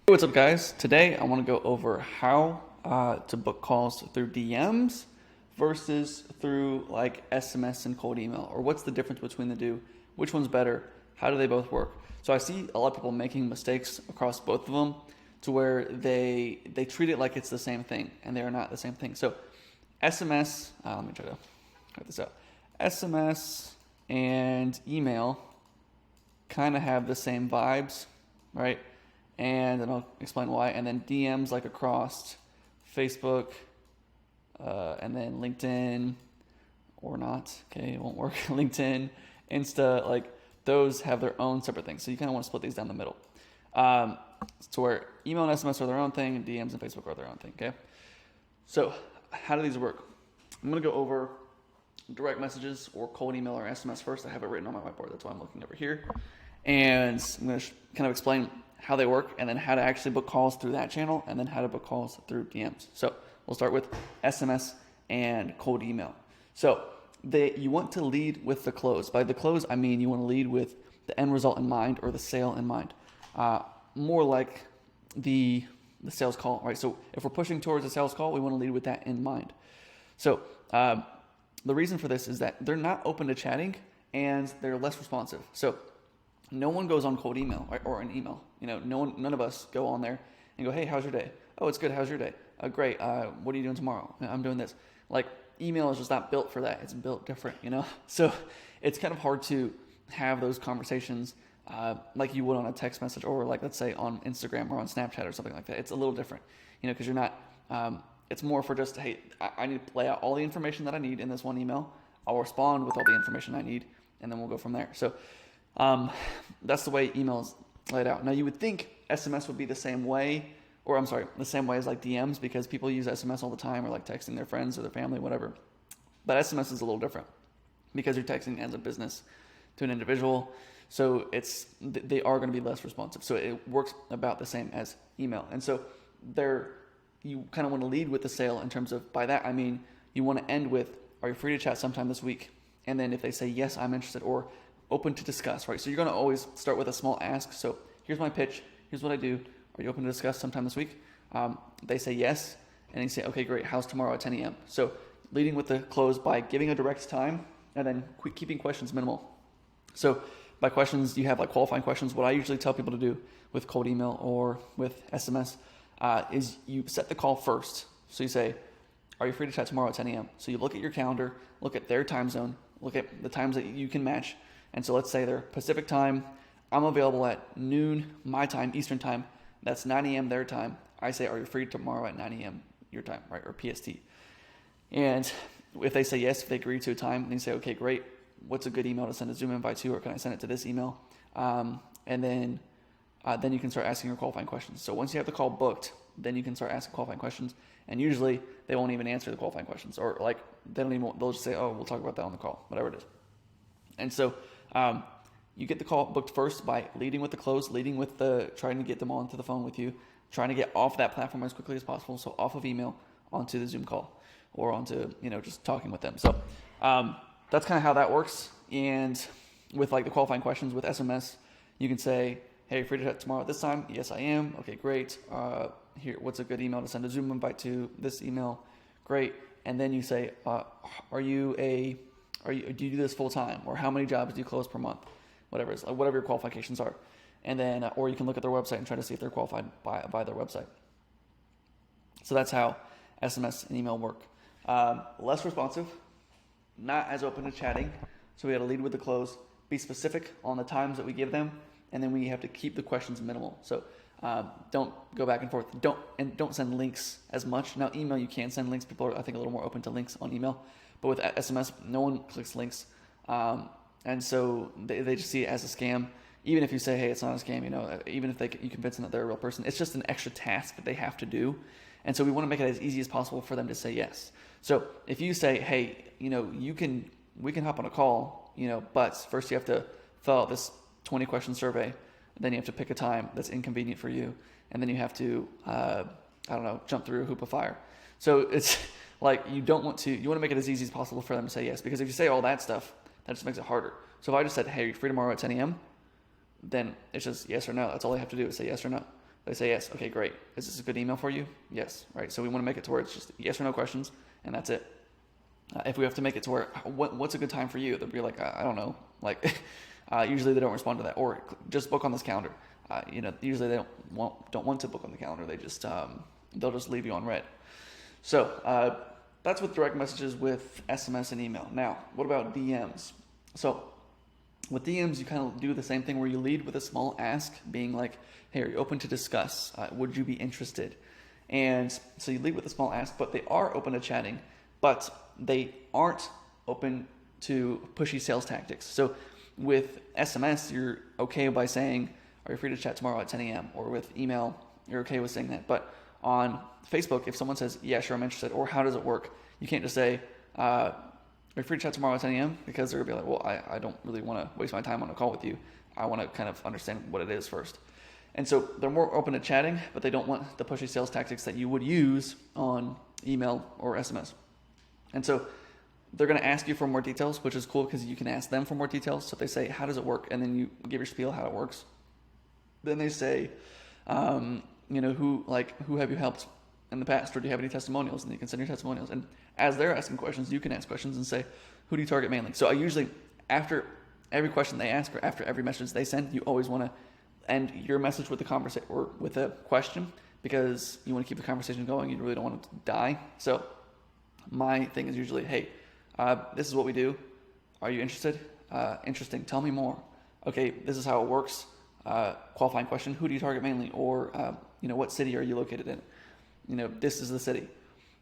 What's up, guys? Today I want to go over how to book calls through DMs versus through like SMS and cold email, or what's the difference between the two, which one's better, how do they both work. So I see a lot of people making mistakes across both of them to where they treat it like it's the same thing, and they are not the same thing. So SMS, let me try to write this out. SMS and email kind of have the same vibes, right? And then I'll explain why. And then DMs like across Facebook, and then LinkedIn, or not. Okay, it won't work. LinkedIn, Insta, like those have their own separate things. So you kind of want to split these down the middle. To where email and SMS are their own thing, and DMs and Facebook are their own thing. Okay. So how do these work? I'm gonna go over direct messages or cold email or SMS first. I have it written on my whiteboard. That's why I'm looking over here. And I'm going to kind of explain how they work, and then how to actually book calls through that channel, and then how to book calls through DMs. So we'll start with SMS and cold email. So you want to lead with the close. By the close, I mean you want to lead with the end result in mind, or the sale in mind. More like the sales call, right? So if we're pushing towards a sales call, we want to lead with that in mind. So the reason for this is that they're not open to chatting, and they're less responsive. So no one goes on cold email, right, or an email. None of us go on there and go, "Hey, how's your day? Oh, it's good. How's your day? Great. What are you doing tomorrow? I'm doing this." Like, email is just not built for that. It's built different, So it's kind of hard to have those conversations like you would on a text message, or like, let's say, on Instagram or on Snapchat or something like that. It's a little different, because you're not. It's more for just, hey, I need to lay out all the information that I need in this one email. I'll respond with all the information I need, and then we'll go from there. So that's the way email is laid out. Now, you would think SMS would be the same way, or the same way as like DMs, because people use SMS all the time, or like texting their friends or their family, whatever. But SMS is a little different because you're texting as a business to an individual. So they are going to be less responsive. So it works about the same as email. And so you kind of want to lead with the sale in terms of, by that I mean you want to end with, "Are you free to chat sometime this week?" And then if they say, "Yes, I'm interested," or "open to discuss," right? So you're going to always start with a small ask. So here's my pitch. Here's what I do. Are you open to discuss sometime this week? They say yes. And you say, "Okay, great. How's tomorrow at 10 a.m.? So leading with the close by giving a direct time, and then keeping questions minimal. So by questions, you have like qualifying questions. What I usually tell people to do with cold email or with SMS is you set the call first. So you say, "Are you free to chat tomorrow at 10 a.m.? So you look at your calendar, look at their time zone, look at the times that you can match. And so let's say they're Pacific time. I'm available at noon, my time, Eastern time. That's 9 a.m. their time. I say, "Are you free tomorrow at 9 a.m. your time," right? Or PST. And if they say yes, if they agree to a time, then you say, "Okay, great. What's a good email to send a Zoom invite to, or can I send it to this email?" And then you can start asking your qualifying questions. So once you have the call booked, then you can start asking qualifying questions. And usually they won't even answer the qualifying questions, or like they'll just say, "Oh, we'll talk about that on the call," whatever it is. And so you get the call booked first by leading with the close, leading with trying to get them onto the phone with you, trying to get off that platform as quickly as possible. So off of email onto the Zoom call, or onto, just talking with them. So that's kind of how that works. And with like the qualifying questions with SMS, you can say, "Hey, free to chat tomorrow at this time?" "Yes, I am." "Okay, great. Here, what's a good email to send a Zoom invite to?" "This email." "Great." And then you say, do you do this full time, or how many jobs do you close per month? Whatever your qualifications are. And then, or you can look at their website and try to see if they're qualified by their website. So that's how SMS and email work. Less responsive, not as open to chatting. So we got to lead with the close, be specific on the times that we give them, and then we have to keep the questions minimal. So don't go back and forth. Don't send links as much. Now, email, you can send links. People are, I think, a little more open to links on email. But with SMS, no one clicks links. And so they just see it as a scam. Even if you say, "Hey, it's not a scam," even if you convince them that they're a real person, it's just an extra task that they have to do. And so we want to make it as easy as possible for them to say yes. So if you say, "Hey, we can hop on a call, but first you have to fill out this 20 question survey. Then you have to pick a time that's inconvenient for you. And then you have to, jump through a hoop of fire." So it's like, you want to make it as easy as possible for them to say yes. Because if you say all that stuff, that just makes it harder. So if I just said, "Hey, are you free tomorrow at 10 a.m.? Then it's just yes or no. That's all they have to do is say yes or no. They say yes. Okay, great. Is this a good email for you? Yes. Right. So we want to make it to where it's just yes or no questions, and that's it. If we have to make it to where what's a good time for you, they'll be like, I don't know. Like usually they don't respond to that, or just book on this calendar. Usually they don't want to book on the calendar. They just they'll just leave you on red. So that's with direct messages with SMS and email. Now, what about DMs? So with DMs, you kind of do the same thing where you lead with a small ask, being like, hey, are you open to discuss? Would you be interested? And so you lead with a small ask, but they are open to chatting, but they aren't open to pushy sales tactics. So with SMS, you're okay by saying, are you free to chat tomorrow at 10 a.m.? Or with email, you're okay with saying that. But on Facebook, if someone says, yeah, sure, I'm interested, or how does it work? You can't just say, are you free to chat tomorrow at 10 a.m.? Because they're going to be like, well, I don't really want to waste my time on a call with you. I want to kind of understand what it is first. And so they're more open to chatting, but they don't want the pushy sales tactics that you would use on email or SMS. And so they're going to ask you for more details, which is cool because you can ask them for more details. So if they say, how does it work? And then you give your spiel how it works. Then they say, who have you helped in the past, or do you have any testimonials? And you can send your testimonials. And as they're asking questions, you can ask questions and say, who do you target mainly? So I usually, after every question they ask or after every message they send, you always want to end your message with a conversation or with a question, because you want to keep the conversation going. You really don't want it to die. So my thing is usually, hey, this is what we do. Are you interested? Interesting. Tell me more. Okay, this is how it works. Qualifying question, who do you target mainly? Or, what city are you located in? This is the city.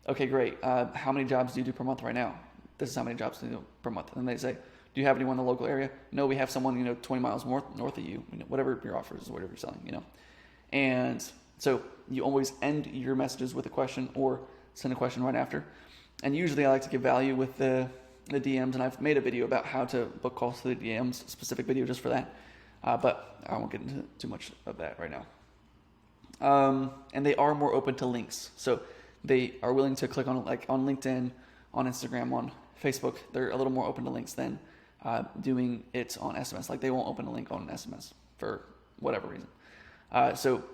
Okay, great. How many jobs do you do per month right now? This is how many jobs do you do per month. And they say, do you have anyone in the local area? No, we have someone, 20 miles north of you, whatever your offer is, whatever you're selling, And so you always end your messages with a question or send a question right after. And usually I like to give value with the DMs, and I've made a video about how to book calls to the DMs, specific video just for that. But I won't get into too much of that right now. And they are more open to links. So they are willing to click on LinkedIn, on Instagram, on Facebook. They're a little more open to links than doing it on SMS. Like they won't open a link on SMS for whatever reason. So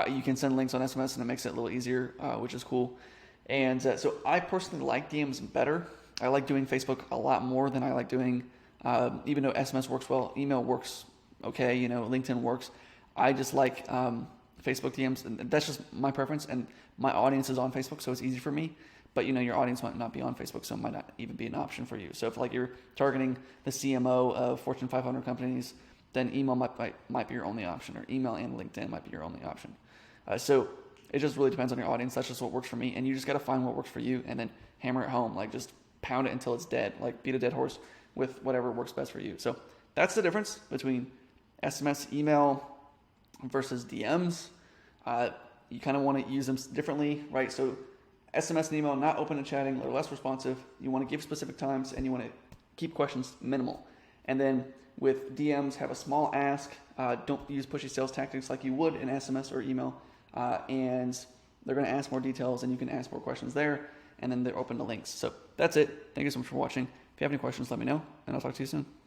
you can send links on SMS and it makes it a little easier, which is cool. And so I personally like DMs better. I like doing Facebook a lot more than I like doing, even though SMS works well, email works okay, LinkedIn works. I just like Facebook DMs, and that's just my preference. And my audience is on Facebook, so it's easy for me. But your audience might not be on Facebook, so it might not even be an option for you. So if you're targeting the CMO of Fortune 500 companies, then email might be your only option, or email and LinkedIn might be your only option. So it just really depends on your audience. That's just what works for me, and you just got to find what works for you, and then hammer it home. Just pound it until it's dead. Beat a dead horse with whatever works best for you. So that's the difference between SMS, email versus DMs. You kind of want to use them differently, right? So SMS and email, not open to chatting, they're less responsive. You want to give specific times, and you want to keep questions minimal. And then with DMs, have a small ask. Don't use pushy sales tactics like you would in SMS or email. And they're going to ask more details, and you can ask more questions there. And then they're open to links. So that's it. Thank you so much for watching. If you have any questions, let me know, and I'll talk to you soon.